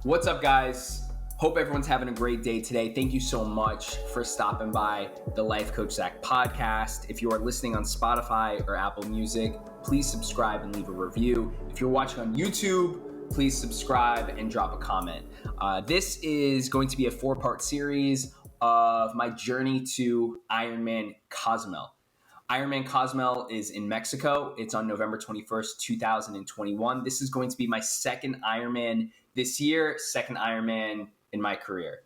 What's up, guys? Hope everyone's having a great day today. Thank you so much for stopping by the Life Coach Zach podcast. If you are listening on Spotify or Apple Music, please subscribe and leave a review. If you're watching on YouTube, please subscribe and drop a comment. This is going to be a 4-part series of my journey to IRONMAN Cozumel. IRONMAN Cozumel is in Mexico. It's on November 21st, 2021. This is going to be my second Ironman this year, second Ironman in my career.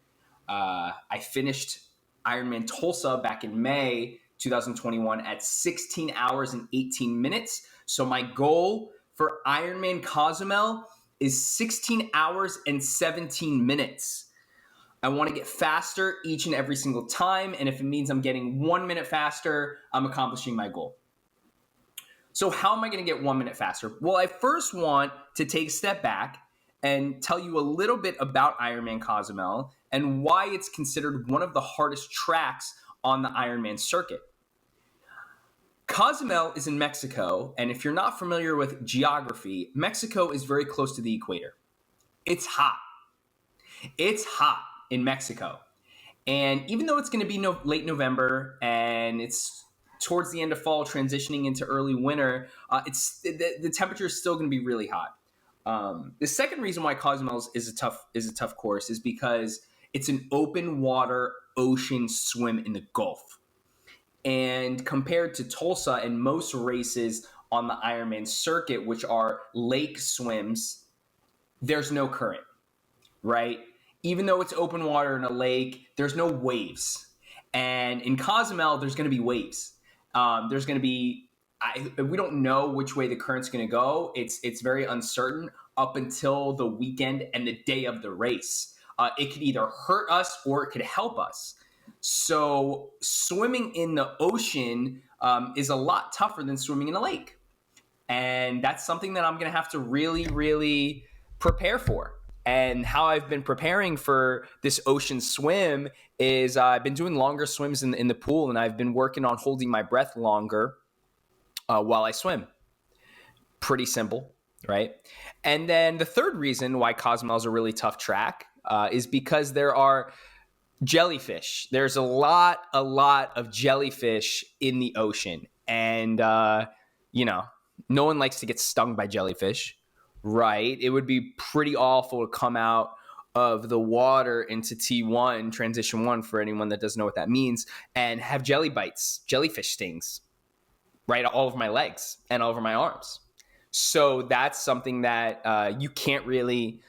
I finished Ironman Tulsa back in May 2021 at 16 hours and 18 minutes. So my goal for Ironman Cozumel is 16 hours and 17 minutes. I want to get faster each and every single time. And if it means I'm getting 1 minute faster, I'm accomplishing my goal. So how am I going to get 1 minute faster? Well, I first want to take a step back and tell you a little bit about Ironman Cozumel and why it's considered one of the hardest tracks on the Ironman circuit. Cozumel is in Mexico, and if you're not familiar with geography, Mexico is very close to the equator. It's hot. It's hot in Mexico. And even though it's going to be late November and it's towards the end of fall, transitioning into early winter, the temperature is still going to be really hot. The second reason why Cozumel is a tough course is because it's an open water ocean swim in the Gulf. And compared to Tulsa and most races on the Ironman circuit, which are lake swims, there's no current, right? Even though it's open water in a lake, there's no waves. And in Cozumel, there's going to be waves. There's going to be, we don't know which way the current's going to go. It's very uncertain up until the weekend and the day of the race. It could either hurt us or it could help us. So swimming in the ocean is a lot tougher than swimming in a lake. And that's something that I'm going to have to really, really prepare for. And how I've been preparing for this ocean swim is I've been doing longer swims in the pool, and I've been working on holding my breath longer while I swim. Pretty simple, right? And then the third reason why Cozumel is a really tough track is because there are jellyfish. There's a lot of jellyfish in the ocean. And, no one likes to get stung by jellyfish. Right. It would be pretty awful to come out of the water into T1, transition 1, for anyone that doesn't know what that means, and have jelly bites, jellyfish stings, right, all over my legs and all over my arms. So that's something that you can't really,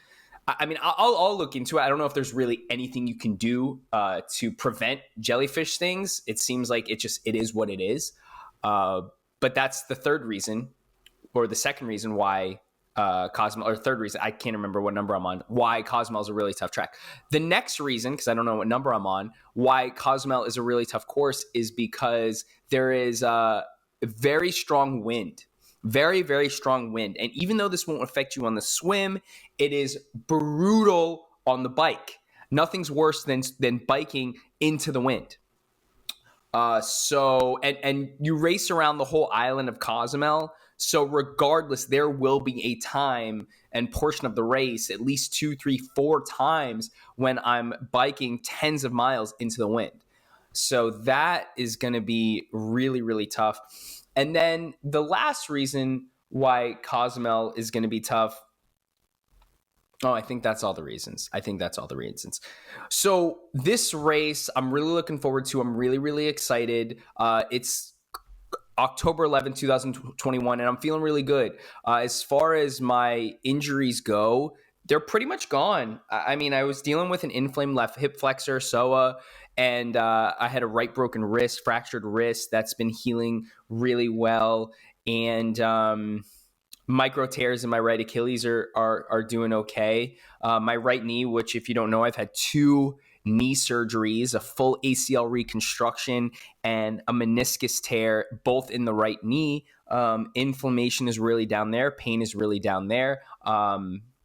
I'll look into it. I don't know if there's really anything you can do to prevent jellyfish stings. It seems like it is what it is. But that's the third reason, or the second reason why Cozumel, or third reason, I can't remember what number I'm on, why Cozumel is a really tough track. The next reason, because I don't know what number I'm on, why Cozumel is a really tough course is because there is a very strong wind, very, very strong wind. And even though this won't affect you on the swim, it is brutal on the bike. Nothing's worse than biking into the wind. And you race around the whole island of Cozumel. So regardless, there will be a time and portion of the race, at least 2, 3, 4 times when I'm biking tens of miles into the wind. So that is going to be really, really tough. And then the last reason why Cozumel is going to be tough, I think that's all the reasons. So this race, I'm really looking forward to. I'm really, really excited. It's October 11, 2021, and I'm feeling really good. As far as my injuries go, they're pretty much gone. I was dealing with an inflamed left hip flexor, SOA, and I had a right broken wrist, fractured wrist that's been healing really well. And micro tears in my right Achilles are doing okay. My right knee, which if you don't know, I've had 2 knee surgeries, a full ACL reconstruction, and a meniscus tear, both in the right knee. Inflammation is really down there. Pain is really down there.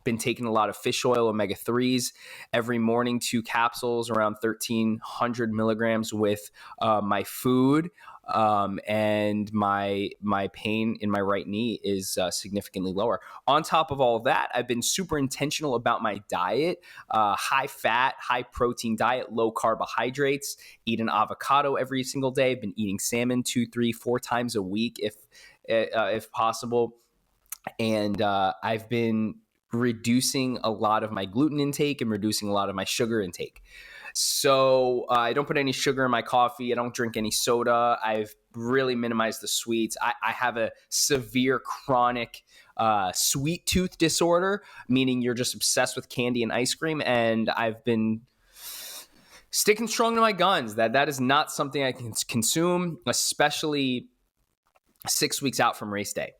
been taking a lot of fish oil, omega-3s every morning, 2 capsules, around 1,300 milligrams with my food. And my pain in my right knee is significantly lower. On top of all of that, I've been super intentional about my diet, high fat, high protein diet, low carbohydrates, eat an avocado every single day. I've been eating salmon 2, 3, 4 times a week if possible. And I've been reducing a lot of my gluten intake and reducing a lot of my sugar intake. So I don't put any sugar in my coffee. I don't drink any soda. I've really minimized the sweets. I have a severe chronic sweet tooth disorder, meaning you're just obsessed with candy and ice cream. And I've been sticking strong to my guns. That is not something I can consume, especially 6 weeks out from race day.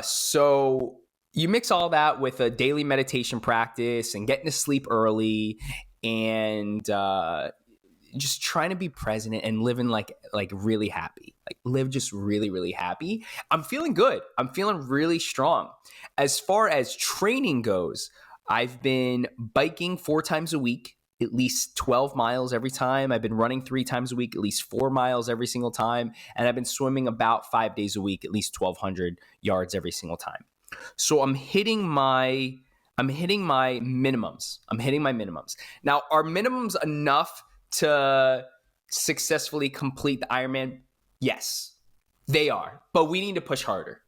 So you mix all that with a daily meditation practice and getting to sleep early and just trying to be present and living like really happy, like live just really, really happy. I'm feeling good. I'm feeling really strong. As far as training goes, I've been biking 4 times a week, at least 12 miles every time. I've been running 3 times a week, at least 4 miles every single time. And I've been swimming about 5 days a week, at least 1,200 yards every single time. So I'm hitting my minimums. Now, are minimums enough to successfully complete the Ironman? Yes, they are. But we need to push harder.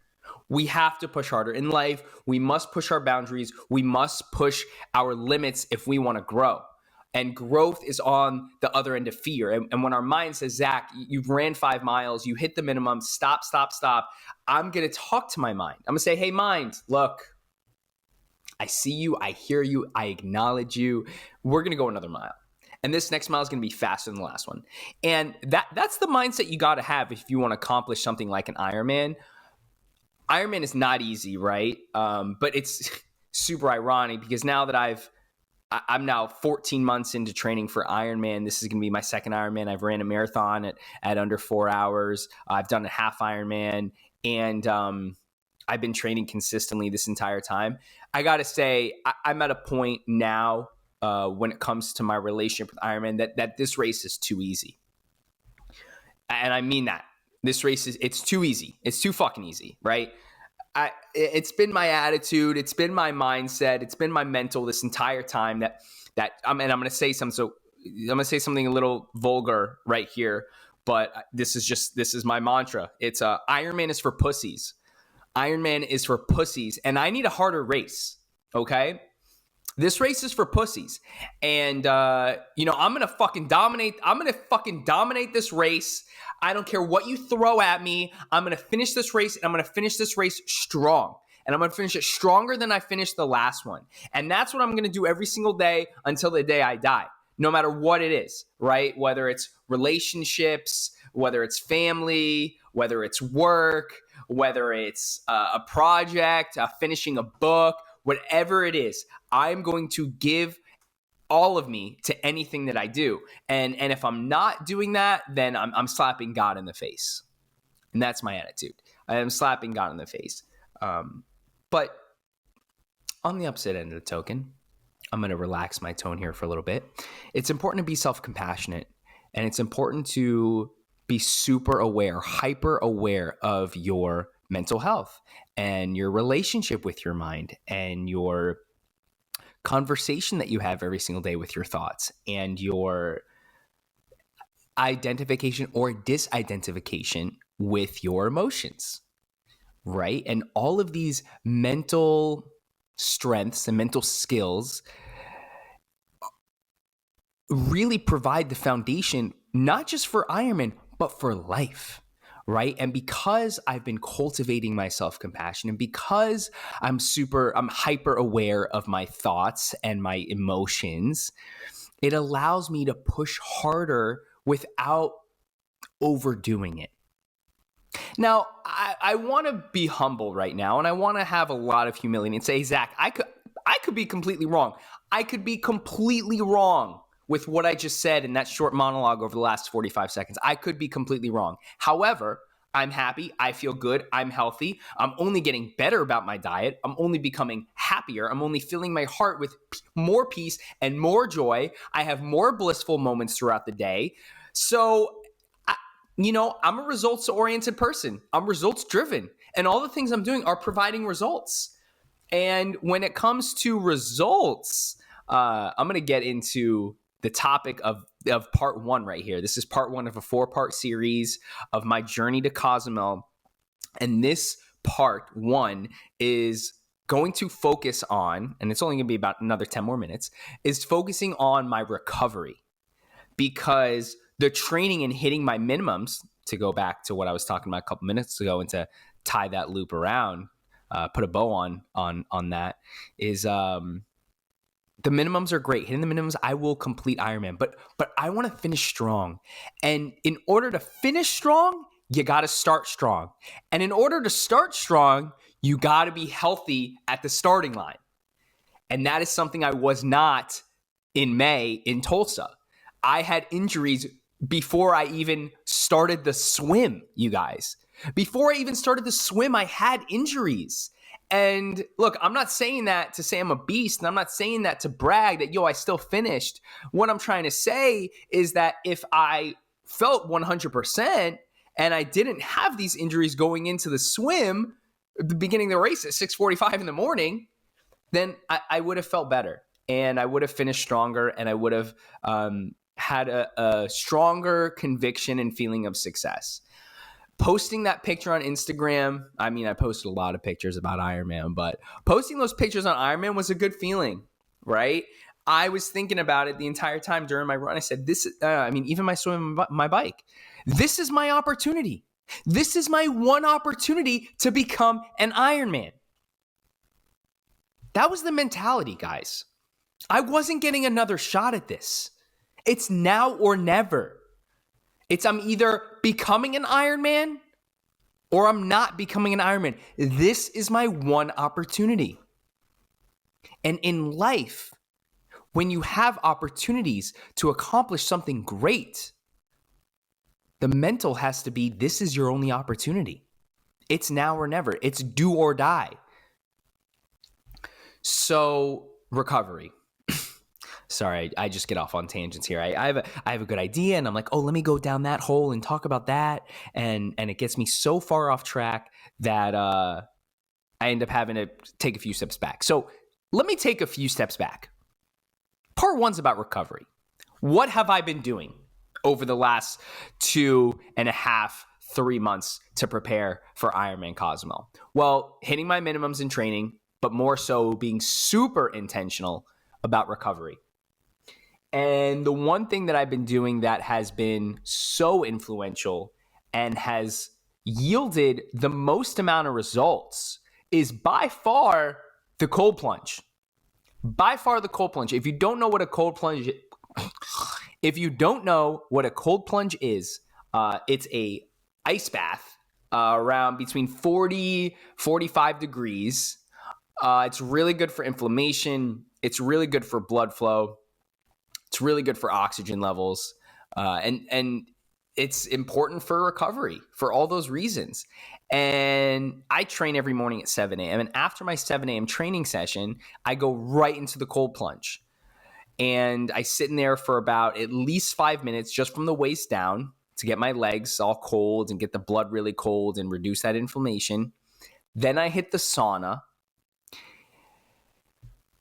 We have to push harder. In life, we must push our boundaries. We must push our limits if we want to grow. And growth is on the other end of fear. And when our mind says, Zach, you've ran 5 miles, you hit the minimum, stop. I'm going to talk to my mind. I'm going to say, hey, mind, look, I see you, I hear you, I acknowledge you. We're going to go another mile. And this next mile is going to be faster than the last one. And that's the mindset you got to have if you want to accomplish something like an Ironman. Ironman is not easy, right? But it's super ironic because now that I'm now 14 months into training for Ironman. This is going to be my second Ironman. I've ran a marathon at under 4 hours. I've done a half Ironman, and I've been training consistently this entire time. I got to say, I'm at a point now when it comes to my relationship with Ironman that this race is too easy. And I mean that. This race it's too easy. It's too fucking easy, right? It's been my attitude. It's been my mindset. It's been my mental this entire time that I'm going to say something. So I'm going to say something a little vulgar right here, but this is my mantra. It's Ironman is for pussies. Ironman is for pussies, and I need a harder race. Okay. This race is for pussies. And, I'm going to fucking dominate. I'm going to fucking dominate this race. I don't care what you throw at me. I'm going to finish this race, and I'm going to finish this race strong. And I'm going to finish it stronger than I finished the last one. And that's what I'm going to do every single day until the day I die, no matter what it is, right? Whether it's relationships, whether it's family, whether it's work, whether it's a project, finishing a book, whatever it is, I'm going to give all of me to anything that I do. And if I'm not doing that, then I'm slapping God in the face. And that's my attitude. I am slapping God in the face. But on the opposite end of the token, I'm going to relax my tone here for a little bit. It's important to be self-compassionate, and it's important to be super aware, hyper aware of your mental health and your relationship with your mind and your conversation that you have every single day with your thoughts and your identification or disidentification with your emotions, right? And all of these mental strengths and mental skills really provide the foundation, not just for Ironman, but for life, right? And because I've been cultivating my self-compassion, and because I'm hyper aware of my thoughts and my emotions, it allows me to push harder without overdoing it. Now, I want to be humble right now, and I want to have a lot of humility and say, Zach, I could be completely wrong. I could be completely wrong with what I just said in that short monologue over the last 45 seconds. I could be completely wrong. However, I'm happy. I feel good. I'm healthy. I'm only getting better about my diet. I'm only becoming happier. I'm only filling my heart with more peace and more joy. I have more blissful moments throughout the day. So, I'm a results-oriented person. I'm results-driven. And all the things I'm doing are providing results. And when it comes to results, I'm going to get into the topic of part one right here. This is part one of a 4-part series of my journey to Cozumel. And this part one is going to focus on, and it's only going to be about another 10 more minutes, is focusing on my recovery. Because the training and hitting my minimums, to go back to what I was talking about a couple minutes ago and to tie that loop around, put a bow on that, is the minimums are great. Hitting the minimums, I will complete Ironman, but I want to finish strong. And in order to finish strong, you got to start strong. And in order to start strong, you got to be healthy at the starting line. And that is something I was not in May in Tulsa. I had injuries before I even started the swim, you guys. Before I even started the swim, I had injuries. And look, I'm not saying that to say I'm a beast, and I'm not saying that to brag that, I still finished. What I'm trying to say is that if I felt 100% and I didn't have these injuries going into the swim, the beginning of the race at 6:45 in the morning, then I would have felt better, and I would have finished stronger, and I would have had a stronger conviction and feeling of success. Posting that picture on Instagram, I posted a lot of pictures about Ironman, but posting those pictures on Ironman was a good feeling, right? I was thinking about it the entire time during my run. I said, even my swim, my bike, this is my opportunity. This is my one opportunity to become an Ironman. That was the mentality, guys. I wasn't getting another shot at this. It's now or never. I'm either becoming an Ironman or I'm not becoming an Ironman. This is my one opportunity. And in life, when you have opportunities to accomplish something great, the mental has to be, this is your only opportunity. It's now or never. It's do or die. So, recovery. Sorry, I just get off on tangents here. I have a good idea, and I'm like, let me go down that hole and talk about that, and it gets me so far off track that I end up having to take a few steps back. So let me take a few steps back. Part one's about recovery. What have I been doing over the last 2.5, 3 months to prepare for Ironman Cozumel? Well, hitting my minimums in training, but more so being super intentional about recovery. And the one thing that I've been doing that has been so influential and has yielded the most amount of results is by far the cold plunge. By far the cold plunge. If you don't know what a cold plunge is, it's a ice bath around between 40, 45 degrees. It's really good for inflammation. It's really good for blood flow. It's really good for oxygen levels. And it's important for recovery for all those reasons. And I train every morning at 7 a.m. And after my 7 a.m. training session, I go right into the cold plunge. And I sit in there for about at least 5 minutes just from the waist down to get my legs all cold and get the blood really cold and reduce that inflammation. Then I hit the sauna.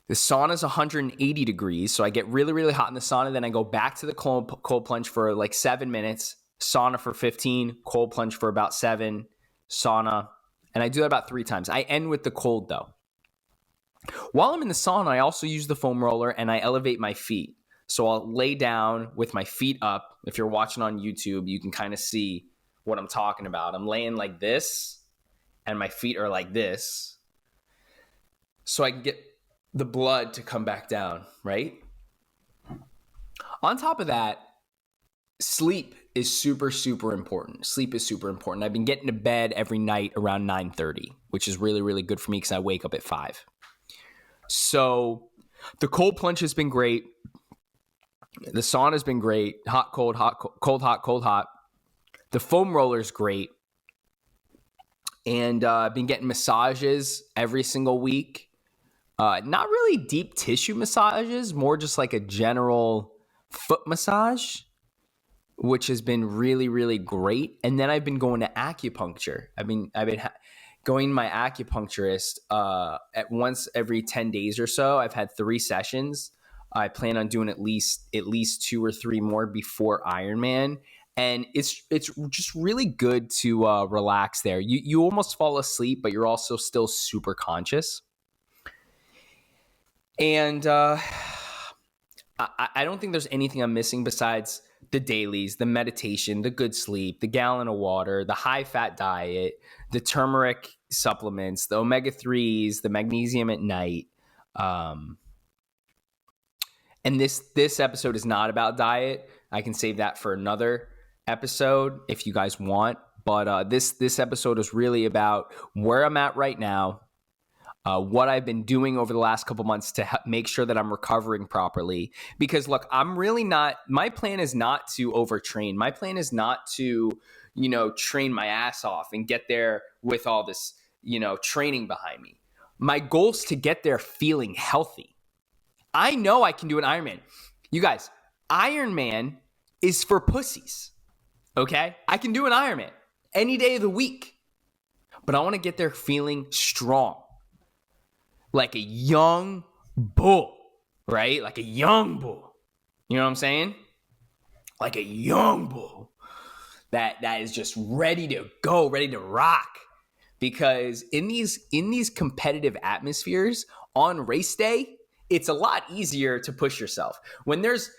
The sauna is 180 degrees, so I get really, really hot in the sauna. Then I go back to the cold plunge for like 7 minutes, sauna for 15, cold plunge for about 7, sauna. And I do that about 3 times. I end with the cold, though. While I'm in the sauna, I also use the foam roller and I elevate my feet. So I'll lay down with my feet up. If you're watching on YouTube, you can kind of see what I'm talking about. I'm laying like this, and my feet are like this. So I can get the blood to come back down, right? On top of that, sleep is super, super important. Sleep is super important. I've been getting to bed every night around 9:30, which is really, really good for me because I wake up at 5. So the cold plunge has been great. The sauna has been great. Hot, cold, hot, cold, hot, cold, hot. The foam roller is great. And I've been getting massages every single week. Not really deep tissue massages, more just like a general foot massage, which has been really, really great. And then I've been going to acupuncture. I've been going to my acupuncturist at once every 10 days or so. I've had 3 sessions. I plan on doing at least 2 or 3 more before Ironman. And it's just really good to relax there. You almost fall asleep, but you're also still super conscious. And I don't think there's anything I'm missing besides the dailies, the meditation, the good sleep, the gallon of water, the high-fat diet, the turmeric supplements, the omega-3s, the magnesium at night. And this episode is not about diet. I can save that for another episode if you guys want. But this episode is really about where I'm at right now, what I've been doing over the last couple months to make sure that I'm recovering properly. Because look, my plan is not to overtrain. My plan is not to, train my ass off and get there with all this, training behind me. My goal is to get there feeling healthy. I know I can do an Ironman. You guys, Ironman is for pussies, okay? I can do an Ironman any day of the week, but I want to get there feeling strong, like a young bull, right? Like a young bull. You know what I'm saying? Like a young bull that is just ready to go, ready to rock. Because in these competitive atmospheres on race day, it's a lot easier to push yourself. When there's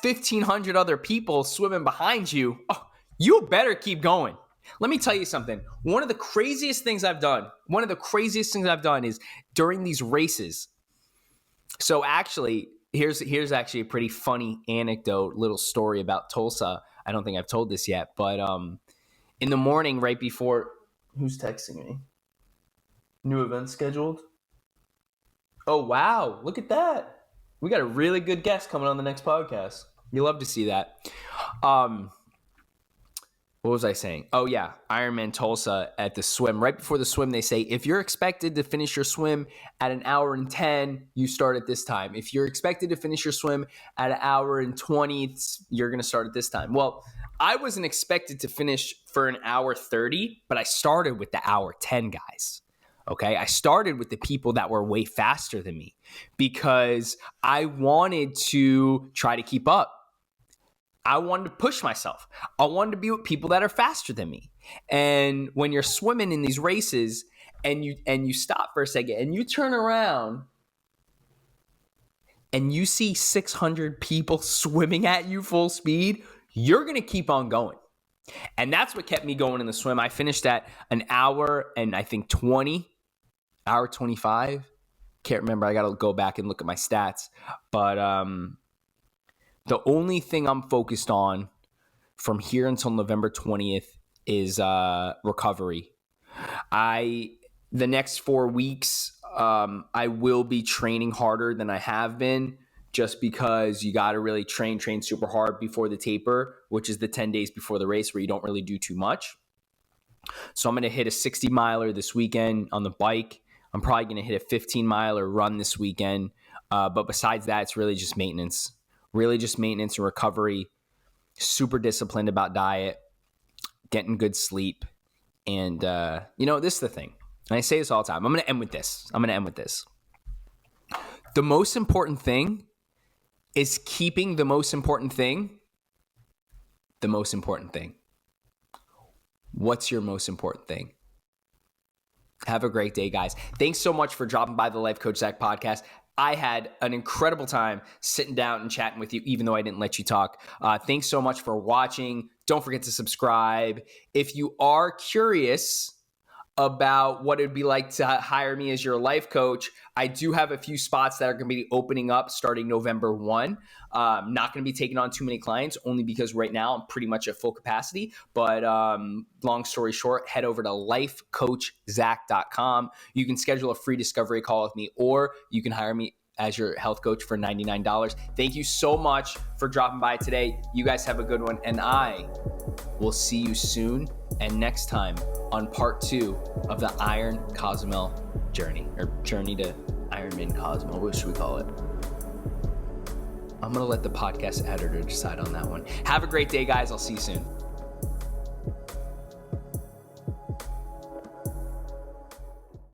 1,500 other people swimming behind you, you better keep going. Let me tell you something. One of the craziest things I've done is during these races. So actually, here's actually a pretty funny anecdote, little story about Tulsa. I don't think I've told this yet, but in the morning right before, who's texting me? New event scheduled? Oh, wow. Look at that. We got a really good guest coming on the next podcast. You love to see that. What was I saying? Oh, yeah. Ironman Tulsa at the swim. Right before the swim, they say, if you're expected to finish your swim at 1 hour and 10, you start at this time. If you're expected to finish your swim at 1 hour and 20, you're going to start at this time. Well, I wasn't expected to finish for 1 hour 30, but I started with the hour 10 guys. Okay, I started with the people that were way faster than me because I wanted to try to keep up. I wanted to push myself. I wanted to be with people that are faster than me. And when you're swimming in these races and you stop for a second and you turn around and you see 600 people swimming at you full speed, you're going to keep on going. And that's what kept me going in the swim. I finished at 1 hour and I think 20. Hour 25. Can't remember. I got to go back and look at my stats. But the only thing I'm focused on from here until November 20th is recovery. The next 4 weeks, I will be training harder than I have been just because you got to really train super hard before the taper, which is the 10 days before the race where you don't really do too much. So I'm going to hit a 60 miler this weekend on the bike. I'm probably going to hit a 15-miler run this weekend. But besides that, it's really just maintenance. Really just maintenance and recovery. Super disciplined about diet. Getting good sleep. And, this is the thing. And I say this all the time. I'm going to end with this. The most important thing is keeping the most important thing the most important thing. What's your most important thing? Have a great day, guys. Thanks so much for dropping by the Life Coach Zach podcast. I had an incredible time sitting down and chatting with you, even though I didn't let you talk. Thanks so much for watching. Don't forget to subscribe. If you are curious about what it'd be like to hire me as your life coach, I do have a few spots that are going to be opening up starting November 1. Not going to be taking on too many clients only because right now I'm pretty much at full capacity. But long story short, head over to lifecoachzach.com. You can schedule a free discovery call with me, or you can hire me as your health coach for $99. Thank you so much for dropping by today. You guys have a good one, and I will see you soon and next time on part 2 of the Iron Cozumel journey, or journey to Ironman Cozumel. What should we call it? I'm going to let the podcast editor decide on that one. Have a great day, guys. I'll see you soon.